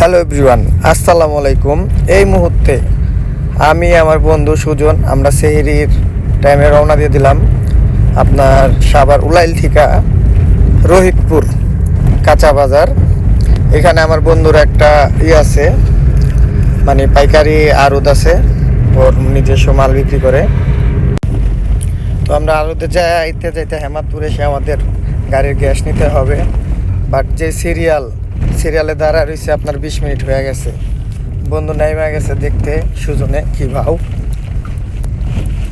Hello everyone, আসসালামু আলাইকুম। এই মুহূর্তে আমি আমার বন্ধু সুজন আমরা সেহরির টাইমে রওনা দিয়ে দিলাম আপনার সাভার উলাইল থেকে রোহিতপুর কাঁচা বাজার। এখানে আমার বন্ধুর একটা আছে মানে পাইকারি আড়ত আছে, ওর নিজস্ব মাল বিক্রি করে। তো আমরা আড়তে যাইতে যাইতে হেমাদপুরে এসে আমাদের গাড়ির গ্যাস নিতে হবে, বাট যে সিরিয়ালে দাঁড়া রয়েছে আপনার 20 মিনিট হয়ে গেছে। বন্ধু নাইমা গেছে দেখতে সুজনে কি ভাও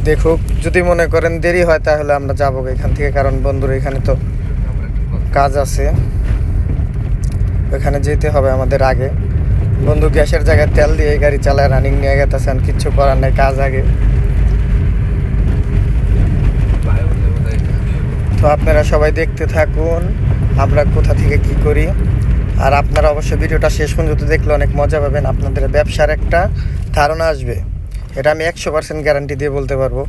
দেখুক, যদি মনে করেন দেরি হয় তাহলে আমরা যাবো এখান থেকে, কারণ বন্ধুর এখানে তো কাজ আছে, ওখানে যেতে হবে আমাদের আগে। বন্ধু গ্যাসের জায়গায় তেল দিয়ে গাড়ি চালায় রানিং নিয়ে গেতেছেন, কিচ্ছু করার নাই, কাজ আগে। তো আপনারা সবাই দেখতে থাকুন আমরা কোথা থেকে কি করি, আর আপনারা অবশ্যই ভিডিওটা শেষ পর্যন্ত দেখলে অনেক মজা পাবেন, আপনাদের ব্যবসার একটা ধারণা আসবে, এটা আমি 100% গ্যারান্টি দিয়ে বলতে পারবো।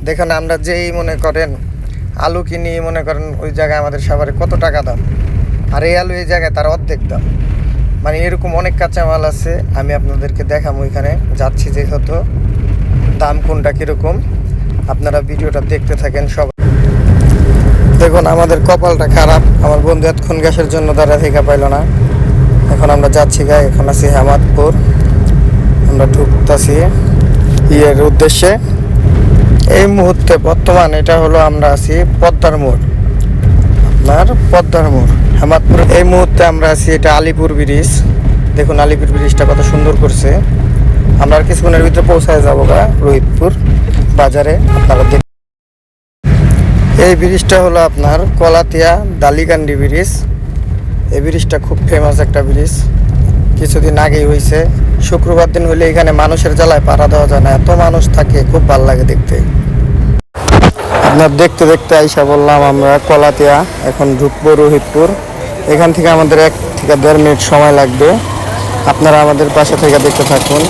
দেখুন আমরা যেই মনে করেন আলু কিনি, মনে করেন ওই জায়গায় আমাদের সাভারে কত টাকা দাম, আর এই আলু এই জায়গায় তার অর্ধেক দাম। মানে এরকম অনেক কাঁচামাল আছে, আমি আপনাদেরকে দেখাবো এখানে যাচ্ছি যেহেতু দাম কোনটা কীরকম, আপনারা ভিডিওটা দেখতে থাকেন সব। দেখুন আমাদের কপালটা খারাপ, আমার বন্ধু এতক্ষণ গ্যাসের জন্য দাঁড়া থেকে পাইল না। এখন আমরা যাচ্ছি এখন আছি হেমাদপুর, আমরা ঢুকতেছি ইয়ের উদ্দেশ্যে। এই মুহূর্তে বর্তমান এটা হলো আমরা আছি পদ্মার মোড়, আপনার পদ্মার মোড় হেমাদপুর। এই মুহূর্তে আমরা আছি এটা আলিপুর ব্রিজ। দেখুন আলিপুর ব্রিজটা কত সুন্দর করছে। আমরা আর কিছুক্ষণের ভিতরে পৌঁছায় যাবো রোহিতপুর বাজারে। আপনারা এই ব্রিজটা হলো আপনার কলাতিয়া দালিকান্ডি ব্রিজ। এই ব্রিজটা খুব ফেমাস একটা ব্রিজ, কিছুদিন আগেই হয়েছে। শুক্রবার দিন হলে এখানে মানুষের জ্বালায় পাড়া দেওয়া যায় না, এত মানুষ থাকে, খুব ভালো লাগে দেখতে। আপনার দেখতে দেখতে আইসা বললাম আমরা কলাতিয়া, এখন ঢুকবো রোহিতপুর। এখান থেকে আমাদের 1 থেকে 1.5 মিনিট সময় লাগবে, আপনারা আমাদের পাশে থেকে দেখতে থাকুন।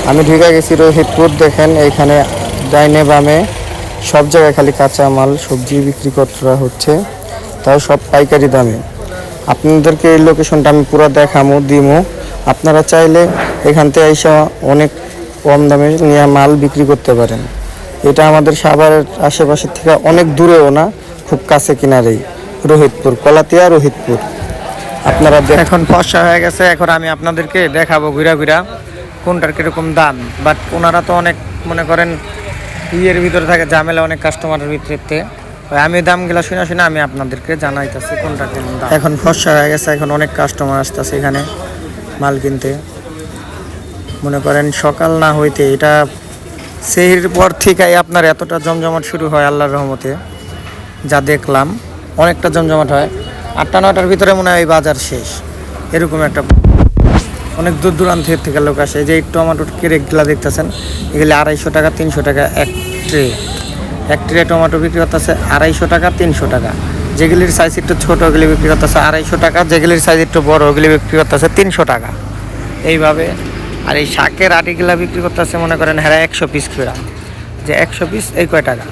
আমি ঢুকে গেছি রোহিতপুর। দেখেন এইখানে ডাইনে বামে সব জায়গায় খালি কাঁচা মাল সবজি বিক্রি করা হচ্ছে, তাও সব পাইকারি দামে। আপনাদেরকে এই লোকেশনটা আমি পুরো দেখামো দিমো, আপনারা চাইলে এখান থেকে এসে অনেক কম দামে নিয়ে মাল বিক্রি করতে পারেন। এটা আমাদের সাভারের আশেপাশের থেকে অনেক দূরেও না, খুব কাছে কিনারেই রোহিতপুর, কলাতিয়া রোহিতপুর। আপনারা এখন ফর্সা হয়ে গেছে, এখন আমি আপনাদেরকে দেখাবো ঘুরা ঘুরা কোনটার কীরকম দাম। বাট ওনারা তো অনেক মনে করেন ইয়ের ভিতরে থাকে, ঝামেলা অনেক কাস্টমারের ভিতরে। আমি দামগুলো শুনে আমি আপনাদেরকে জানাইতেছি কোনটা কেমন দাম। এখন ফর্সা হয়ে গেছে, এখন অনেক কাস্টমার আসতেছে এখানে মাল কিনতে। মনে করেন সকাল না হইতে এটা সেহরির পর থেকেই আপনার এতটা জমজমাট শুরু হয় আল্লাহর রহমতে, যা দেখলাম অনেকটা জমজমাট হয়। 8টা-9টার ভিতরে মনে হয় এই বাজার শেষ, এরকম একটা। অনেক দূর দূরান্ত থেকে লোক আসে। যে এই টমেটোর ক্রেটগুলো দেখতেছেন, এগুলি 250 টাকা 300 টাকা এক ট্রে টমেটো বিক্রি করতেছে 250 টাকা 300 টাকা। যেগুলির সাইজ একটু ছোটো ওগুলি বিক্রি করতেছে 250 টাকা, যেগুলির সাইজ একটু বড় ওগুলি বিক্রি করতেছে 300 টাকা এইভাবে। আর এই শাকের আটিগুলা বিক্রি করতেছে মনে করেন হ্যাঁ 100 পিস করে, যে 100 পিস এই কয় টাকা,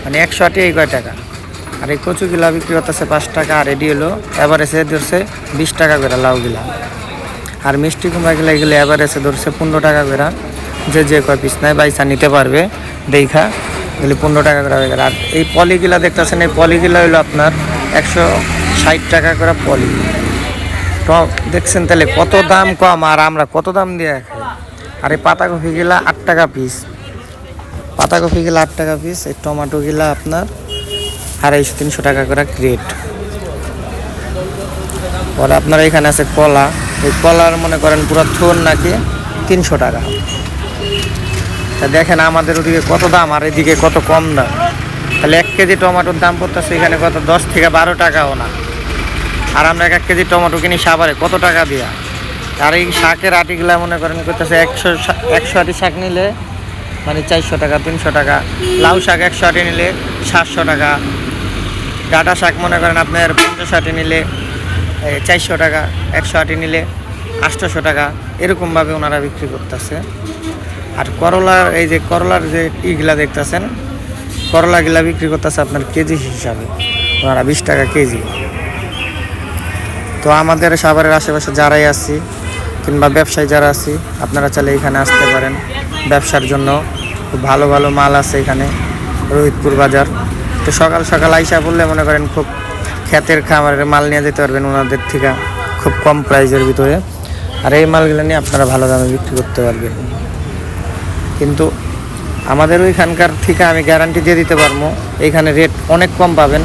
মানে 100 আটি এই কয় টাকা। আর এই কচুগুলা বিক্রি করতেছে 5 টাকা, আর এডি হলো এভারেজে ধরছে 20 টাকা করে লাউগুলা। আর মিষ্টি কুমড়াগুলো এগুলো এভারেজে ধরছে 15 টাকা করে, যে কয় পিস নেয় বাইসা নিতে পারবে দেখা, এগুলি 15 টাকা করে হয়ে গেল। আর এই পলিগুলা দেখতেছেন, এই পলিগুলা হলো আপনার 160 টাকা করে পলি। তো দেখছেন তাহলে কত দাম কম, আর আমরা কত দাম দিয়ে খাই। আর এই পাতাকপিগুলা 8 টাকা পিস, পাতাকপিগুলা 8 টাকা পিস। এই টমেটোগুলা আপনার 250-300 টাকা করে ক্রেট। পরে আপনার এখানে আছে কলা, এই কলার মনে করেন পুরো থোন নাকি 300 টাকা। তা দেখেন আমাদের ওদিকে কত দাম আর এদিকে কত কম দাম। তাহলে 1 কেজি টমেটোর দাম পড়তেছে এখানে কত 10 থেকে 12 টাকাও না, আর আমরা 1 কেজি টমেটো কিনি সাভারে কত টাকা দিয়া। আর এই শাকের আটিগুলা মনে করেন করতেছে 100 আটি শাক নিলে মানে 400 টাকা 300 টাকা। লাউ শাক 100 আটি নিলে 700 টাকা। ডাঁটা শাক মনে করেন আপনার 50 আটি নিলে 400 টাকা, 100 আটি নিলে 800 টাকা, এরকমভাবে ওনারা বিক্রি করতেছে। আর করলার এই যে করলার যে ইগুলা দেখতেছেন, করলাগুলা বিক্রি করতেছে আপনার কেজি হিসাবে, ওনারা 20 টাকা কেজি। তো আমাদের সাভারের আশেপাশে যারাই আছি কিংবা ব্যবসায়ী যারা আছি, আপনারা চাইলে এখানে আসতে পারেন ব্যবসার জন্য। খুব ভালো ভালো মাল আছে এখানে, রোহিতপুর বাজার। তো সকাল সকাল আইসা বললে মনে করেন খুব ক্ষেতের খামারের মাল নিয়ে যেতে পারবেন ওনাদের থেকে খুব কম প্রাইসের ভিতরে। আর এই মালগুলো নিয়ে আপনারা ভালো দামে বিক্রি করতে পারবেন। কিন্তু আমাদের ওইখানকার থেকে আমি গ্যারান্টি দিয়ে দিতে পারবো এইখানে রেট অনেক কম পাবেন।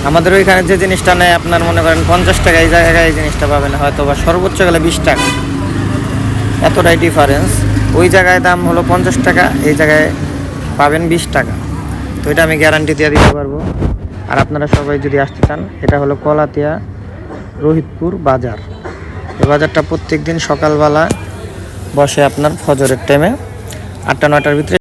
আমাদের ওইখানে যে জিনিসটা নেয় আপনার মনে করেন 50 টাকা, এই জায়গায় এই জিনিসটা পাবেন হয়তো বা সর্বোচ্চ গেলে 20 টাকা, এতটাই ডিফারেন্স। ওই জায়গায় দাম হলো 50 টাকা, এই জায়গায় পাবেন 20 টাকা। তো এটা আমি গ্যারান্টি দিয়ে দিতে পারবো। আর আপনারা সবাই যদি আসতে চান, এটা হলো কলাতিয়া রোহিতপুর বাজার। এই বাজারটা প্রত্যেক দিন সকালবেলা বসে আপনার ফজরের টাইমে 8টা 9টার ভিতরে।